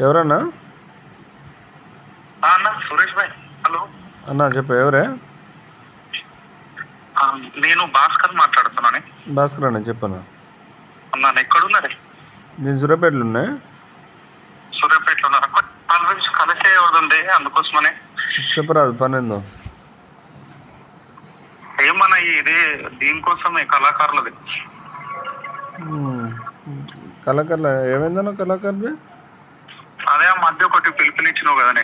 ఎవరన్నా? అన్న సురేష్ భాయ్. హలో అన్నా చెప్పు, ఎవరే? నేను భాస్కర్ మాట్లాడుతున్నాను. భాస్కర్ అన్న చెప్పన్నా. అన్న ఎక్కడున్నారే? నేను సూర్యాపేటలో ఉన్నా. సూర్యాపేటలో ఉన్నారా? వాళ్ళ గురించి కలిసే ఉంది, అందుకోసమనే. చెప్పరాదు, పని ఏందో. ఏమన్నా ఇది దీనికోసమే కళాకారులది. కళాకారులు ఏమైందన్నా? కళాకారుది అదే ఆ మధ్య ఒకటి పిలుపునిచ్చినావు కదనే,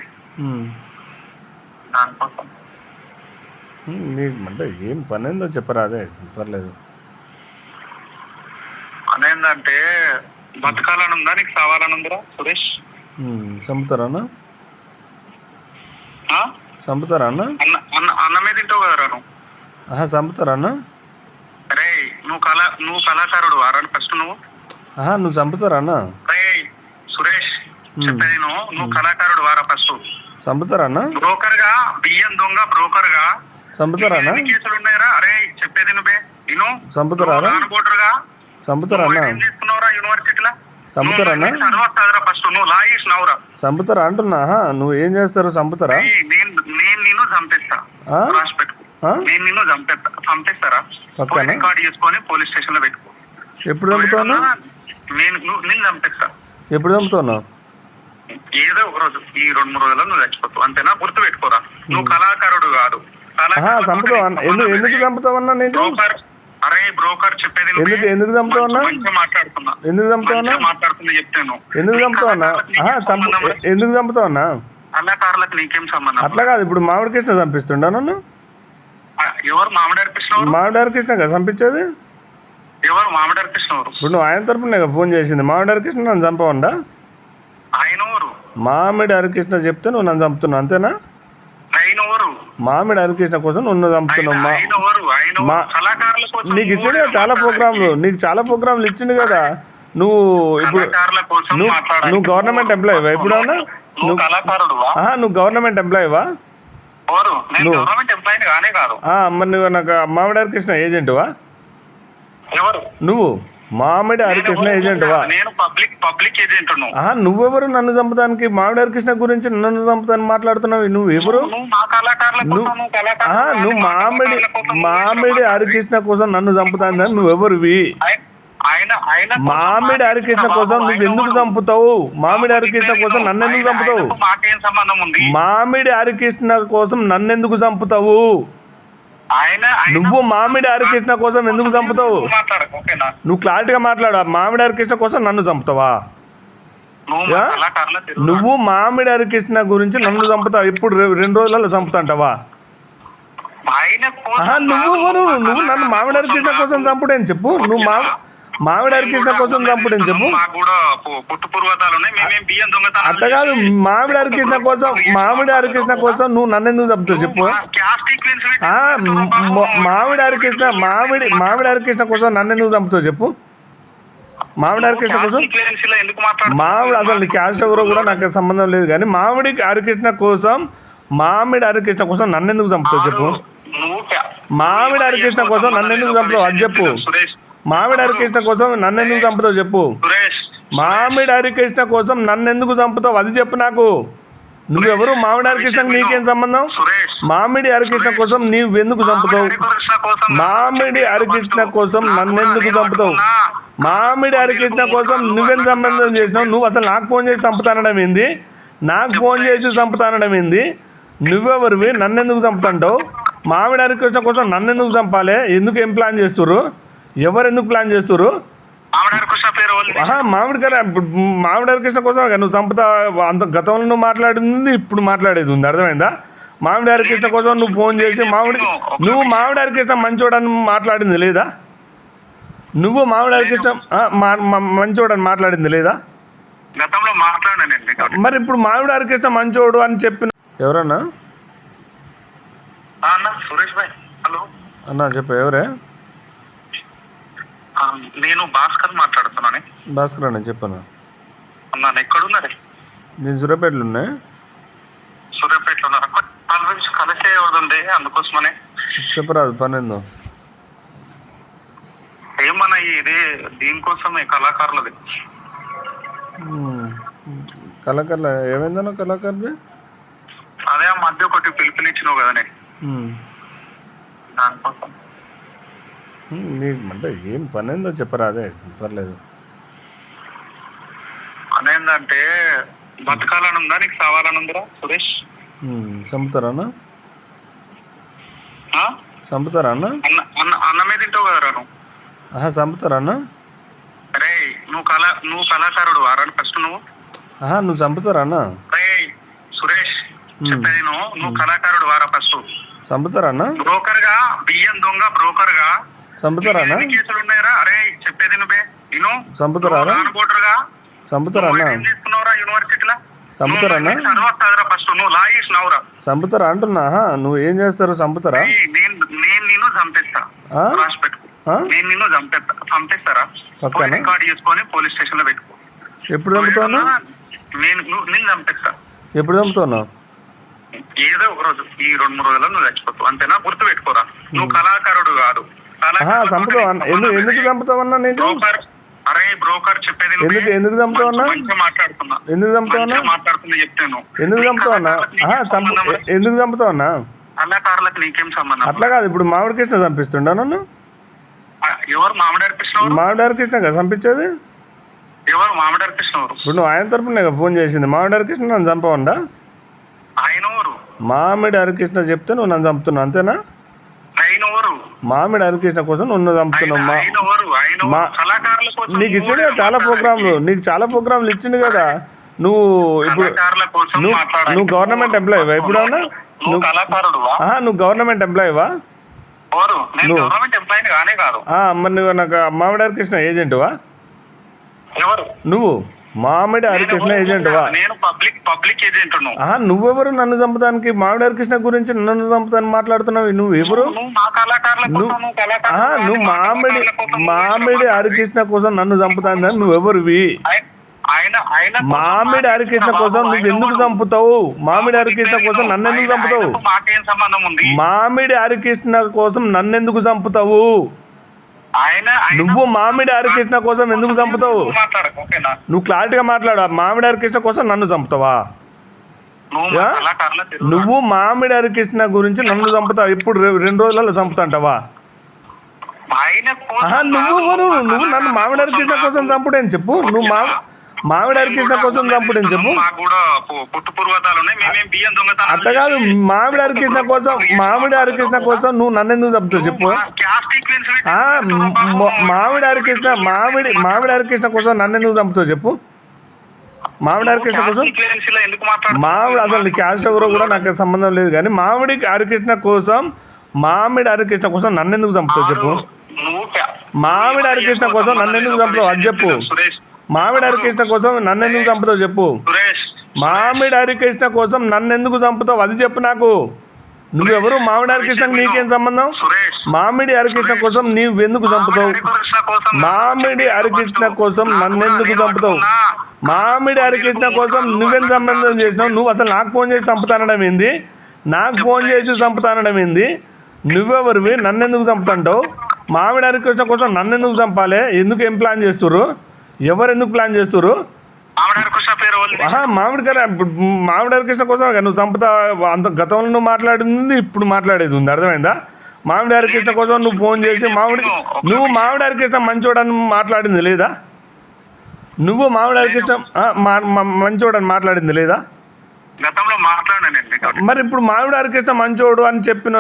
దానికోసం. నీకు అంటే ఏం పని ఏందో చెప్పరాదే, పర్లేదు. అదేంటంటే బతకాలని ఉందా, నీకు సావాలని ఉందిరా సురేష్? చంపుతారా అన్న? చంపుతారా అన్న? అన్నమే తింటావు కదరా నువ్వు. చంపుతారా అన్న? అరే నువ్వు కళాకారుడు వారాన్ని ఫస్ట్ నువ్వు. నువ్వు చంపుతారా అన్న? సురేష్ చెప్పేది నువ్వు కళాకారుడు వారా ఫస్ట్. చంపుతారా అన్న? బ్రోకర్ గా బియ్యం దొంగ బ్రోకర్ గా చంపుతారా అన్న? కేసులు ఉన్నాయరా? అరే చెప్పేది నువ్వే నేను. చంపుతారా? చంపుతారా అన్న? తీసుకున్నావురా యూనివర్సిటీలో? చంపుతారా అన్న? చదవస్తారా ఫస్ట్? నువ్వు లా చేసినావురా? చంపుతారా అంటున్నా. నువ్వు ఏం చేస్తారు? చంపుతారా? నేను నిన్ను చంపిస్తా, రాసి పెట్టుకో. నేను నిన్ను చంపిస్తారా? రికార్డ్ చేసుకొని పోలీస్ స్టేషన్ లో పెట్టుకో. ఎప్పుడు చంపుతావు? నేను చంపిస్తా. ఎప్పుడు చంపుతావు? ఏదో ఒక రోజు, ఈ 2-3 రోజుల్లో నువ్వు చచ్చిపోతావు, అంతేనా? గుర్తు పెట్టుకోరా, నువ్వు కళాకారుడు కాదు. చంపుతావు? ఎందుకు చంపుతావు అన్నా? నీకు అరే బ్రోకర్ చెప్పేది ఎందుకు చంపుతావు అన్నా? మాట్లాడుతున్నా, ఎందుకు చంపుతావు అన్నా? మాట్లాడుతున్నా చెప్తాను. ఎందుకు చంపుతావు అన్నా? ఎందుకు చంపుతావు అన్నా? కళాకారులకు నీకేం సంబంధం? అట్లా కాదు, ఇప్పుడు మామిడి కృష్ణ చంపిస్తుండా నన్ను? ఎవరు మామిడారి కృష్ణ? మామిడారి కృష్ణ కదా చంపించేది. ఎవరు మామిడారి కృష్ణ? ఇప్పుడు నువ్వు ఆయన తరపున ఫోన్ చేసింది. మామిడారి కృష్ణ నన్ను చంపవండా? ఆయన ఊరు మామిడి హరికృష్ణ చెప్తే నువ్వు నన్ను చంపుతున్నావు, అంతేనా? మామిడి హరికృష్ణ కోసం నువ్వు చంపుతున్నావు. నీకు ఇచ్చిండు కదా చాలా ప్రోగ్రాంలు, నీకు చాలా ప్రోగ్రాంలు ఇచ్చిండు కదా. నువ్వు ఇప్పుడు నువ్వు గవర్నమెంట్ ఎంప్లాయీవా? ఎప్పుడన్నా నువ్వు గవర్నమెంట్ ఎంప్లాయీవా? మరి నువ్వు నాకు మామిడి హరికృష్ణ ఏజెంటువా? నువ్వు మామిడి హరికృష్ణ ఏజెంటువా? నువ్వెవరు నన్ను చంపడానికి? మామిడి హరికృష్ణ గురించి నన్ను చంపుతాను మాట్లాడుతున్నావు. నువ్వు ఎవరు? నువ్వు మామిడి హరికృష్ణ కోసం నన్ను చంపుతాను. నువ్వెవరువి? మామిడి హరికృష్ణ కోసం నువ్వు ఎందుకు చంపుతావు? మామిడి హరికృష్ణ కోసం నన్ను ఎందుకు చంపుతావు? మామిడి హరికృష్ణ కోసం నన్ను ఎందుకు చంపుతావు? నువ్వు మామిడి హరికృష్ణ కోసం ఎందుకు చంపుతావు? నువ్వు క్లారిటీగా మాట్లాడు. మామిడి హరికృష్ణ కోసం నన్ను చంపుతావా? నువ్వు మామిడి హరికృష్ణ గురించి నన్ను చంపుతావు. ఇప్పుడు 2 రోజులలో చంపుతాంటావా? నువ్వు నన్ను మామిడి హరికృష్ణ కోసం చంపుడని చెప్పు. నువ్వు మామిడి హరికృష్ణ కోసం చంపుడని చెప్పు. అట్లా కాదు, మామిడి హరికృష్ణ కోసం నువ్వు నన్ను ఎందుకు చంపుతావు చెప్పు. మామిడి హరికృష్ణ కోసం నన్ను ఎందుకు చంపుతావు చెప్పు. మామిడి హరికృష్ణ కోసం అసలు నీ క్యాస్ట్ ఎవరో కూడా నాకు సంబంధం లేదు, కానీ మామిడి హరికృష్ణ కోసం నన్ను ఎందుకు చంపుతావు చెప్పు. మామిడి హరికృష్ణ కోసం నన్ను ఎందుకు చంపుతావు అది చెప్పు. మామిడి హరికృష్ణ కోసం నన్ను ఎందుకు చంపుతావు చెప్పు. మామిడి హరికృష్ణ కోసం నన్ను ఎందుకు చంపుతావు అది చెప్పు నాకు. నువ్వెవరు? మామిడి హరికృష్ణకు నీకేం సంబంధం? మామిడి హరికృష్ణ కోసం నీవెందుకు చంపుతావు? మామిడి హరికృష్ణ కోసం నన్నెందుకు చంపుతావు? మామిడి హరికృష్ణ కోసం నువ్వేం సంబంధం చేసినావు? నువ్వు అసలు నాకు ఫోన్ చేసి చంపుతానడం ఏంది? నువ్వెవరివి? నన్నెందుకు చంపుతాంటావు? మామిడి హరికృష్ణ కోసం నన్నెందుకు చంపాలి? ఏం ప్లాన్ చేస్తుర్రు? ఎవరు ఎందుకు ప్లాన్ చేస్తుర్రు? మామిడి హరికృష్ణ కోసం నువ్వు చంపుతా. అంత గతంలో నువ్వు మాట్లాడింది, ఇప్పుడు మాట్లాడేది ఉంది, అర్థమైందా? మామిడి హరికృష్ణ కోసం నువ్వు ఫోన్ చేసి నువ్వు మామిడి హరికృష్ణ మంచోడని మాట్లాడింది లేదా? నువ్వు మామిడి హరికృష్ణ మంచోడని మాట్లాడింది లేదా? మరి ఇప్పుడు మామిడి హరికృష్ణ మంచోడు అని చెప్పిన ఎవరన్నా? అన్నా చెప్పు, ఎవరే? నేను భాస్కర్ మాట్లాడుతున్నాను. భాస్కర్ అన్న చెప్పన్నా. ఎక్కడున్నారే? నేను సూర్యాపేటలో ఉన్నా. సూర్యాపేటలో ఉన్నారా? వాళ్ళ గురించి కలిసే ఉంది, అందుకోసమనే. చెప్పరాదు, పని ఏందో. ఏమన్నా ఇది దీనికోసమే కళాకారులది. కళాకారులు ఏమైందన్నా కళాకారుది? అదే ఆ మధ్య ఒకటి పిలుపునిచ్చినావు కదనే, దానికోసం. నీకు అంటే ఏం పని అయిందో చెప్పరా? అదే పర్లేదు. అదేంటంటే బతకాలని ఉందా నీకు సావాలని ఉందిరా సురేష్? చంపుతారా? ఆ? చంపుతారా? అన్నమే తింటావు కదరా నువ్వు. చంపుతారా? అరే నువ్వు కళాకారుడు వారా ఫస్ట్ నువ్వు. నువ్వు చంపుతారా? రే సురేష్ చెప్పేది నువ్వు కళాకారుడు వారా ఫస్ట్. చంపుతారా? బ్రోకర్ గా బియ్యం దొంగ బ్రోకర్ గా చంపుతారా? కేసులు ఉన్నాయరా? అరే చెప్పేది నువ్వే నేను. చంపుతారా? గా చంపుతారా? తీసుకున్నావురా యూనివర్సిటీలో? చంపుతారా? ఫస్ట్ నువ్వు లా చేసినావురా. చంపుతారా అంటున్నా. నువ్వు ఏం చేస్తారు? చంపుతారా? నేను నిన్ను చంపేస్తా, రాసి పెట్టుకో. నేను నిన్ను చంపేస్తారా? రికార్డ్ చేసుకొని పోలీస్ స్టేషన్ లో పెట్టుకో. ఎప్పుడు చంపుతావు? నేను చంపేస్తా. ఎప్పుడు చంపుతావు? ఏదో ఒక రోజు ఈ 2-3 రోజుల్లో నువ్వు చచ్చిపోతావు, అంతేనా? గుర్తు పెట్టుకోరా. నువ్వు కళాకారుడు కాదు. చంపుతావు? ఎందుకు చంపుతావన్నా? నీకు అరే బ్రోకర్ చెప్పేది ఎందుకు చంపుతావన్నా? మాట్లాడుతున్నా. ఎందుకు చంపుతావన్నా? మాట్లాడుతున్నా చెప్తాను. ఎందుకు చంపుతావన్నా? ఎందుకు చంపుతావన్నా? కళాకారులకు నీకేం సంబంధం? అట్లా కాదు. ఇప్పుడు మామిడి కృష్ణ చంపిస్తుండా నన్ను? ఎవరు మామిడారి కృష్ణ? మామిడారి కృష్ణ కదా చంపించేది. ఎవరు మామిడారి కృష్ణ? ఇప్పుడు నువ్వు ఆయన తరపున ఫోన్ చేసింది. మామిడారి కృష్ణ నన్ను చంపవండా? ఆయన ఊరు మామిడి హరికృష్ణ చెప్తే నువ్వు నన్ను చంపుతున్నావు, అంతేనా? మామిడి హరికృష్ణ కోసం నువ్వు చంపుతున్నావు. నీకు ఇచ్చిండు కదా చాలా ప్రోగ్రాంలు, నీకు చాలా ప్రోగ్రాంలు ఇచ్చిండు కదా. నువ్వు ఇప్పుడు నువ్వు గవర్నమెంట్ ఎంప్లాయీవా? ఇప్పుడన్నా నువ్వు గవర్నమెంట్ ఎంప్లాయీవా? మరి నువ్వు నాకు మామిడి హరికృష్ణ ఏజెంటువా? నువ్వు మామిడి హరికృష్ణ ఏజెంటువా? నువ్వెవరు నన్ను చంపుతానికి? మామిడి హరికృష్ణ గురించి నన్ను చంపుతాను మాట్లాడుతున్నావు. నువ్వు ఎవరు? నువ్వు మామిడి హరికృష్ణ కోసం నన్ను చంపుతాను. నువ్వెవరువి? మామిడి హరికృష్ణ కోసం నువ్వు ఎందుకు చంపుతావు? మామిడి హరికృష్ణ కోసం నన్ను ఎందుకు చంపుతావు? మామిడి హరికృష్ణ కోసం నన్ను ఎందుకు చంపుతావు? నువ్వు మామిడి హరికృష్ణ కోసం ఎందుకు చంపుతావు? నువ్వు క్లారిటీగా మాట్లాడు. మామిడి హరికృష్ణ కోసం నన్ను చంపుతావా? నువ్వు మామిడి హరికృష్ణ గురించి నన్ను చంపుతావు. ఇప్పుడు 2 రోజులలో చంపుతాంటావా? నువ్వు నన్ను మామిడి హరికృష్ణ కోసం చంపుడని చెప్పు. నువ్వు మామిడి హరికృష్ణ కోసం చంపుడని చెప్పు. అట్లా కాదు. మామిడి హరికృష్ణ కోసం నువ్వు నన్ను ఎందుకు చంపుతావు చెప్పు. మామిడి హరికృష్ణ కోసం నన్ను ఎందుకు చంపుతావు చెప్పు. మామిడి హరికృష్ణ కోసం అసలు నీ క్యాస్ట్ ఎవరో కూడా నాకు సంబంధం లేదు కానీ మామిడి హరికృష్ణ కోసం నన్ను ఎందుకు చంపుతావు చెప్పు. మామిడి హరికృష్ణ కోసం నన్ను ఎందుకు చంపుతావు అది చెప్పు. మామిడి హరికృష్ణ కోసం నన్ను ఎందుకు చంపుతావు చెప్పు. మామిడి హరికృష్ణ కోసం నన్ను ఎందుకు చంపుతావు అది చెప్పు నాకు. నువ్వెవరు? మామిడి హరికృష్ణకి నీకేం సంబంధం? మామిడి హరికృష్ణ కోసం నువ్వెందుకు చంపుతావు? మామిడి హరికృష్ణ కోసం నన్నెందుకు చంపుతావు? మామిడి హరికృష్ణ కోసం నువ్వేం సంబంధం చేసినావు? నువ్వు అసలు నాకు ఫోన్ చేసి చంపుతానడం ఏంది? నువ్వెవరివి? నన్నెందుకు చంపుతాంటావు? మామిడి హరికృష్ణ కోసం నన్నెందుకు చంపాలి? ఏం ప్లాన్ చేస్తుర్రు? ఎవరు ఎందుకు ప్లాన్ చేస్తుర్రు? మామిడి హరికృష్ణ కోసం నువ్వు చంపుతా. అంత గతంలో నువ్వు మాట్లాడింది ఇప్పుడు మాట్లాడేది ఉంది, అర్థమైందా? మామిడి హరికృష్ణ కోసం నువ్వు ఫోన్ చేసి నువ్వు మామిడి హరికృష్ణ మంచోడని మాట్లాడింది లేదా? నువ్వు మామిడి హరికృష్ణ మంచోడని మాట్లాడింది లేదా? గతంలో మాట్లాడానండి. మరి ఇప్పుడు మామిడి హరికృష్ణ మంచోడు అని చెప్పిన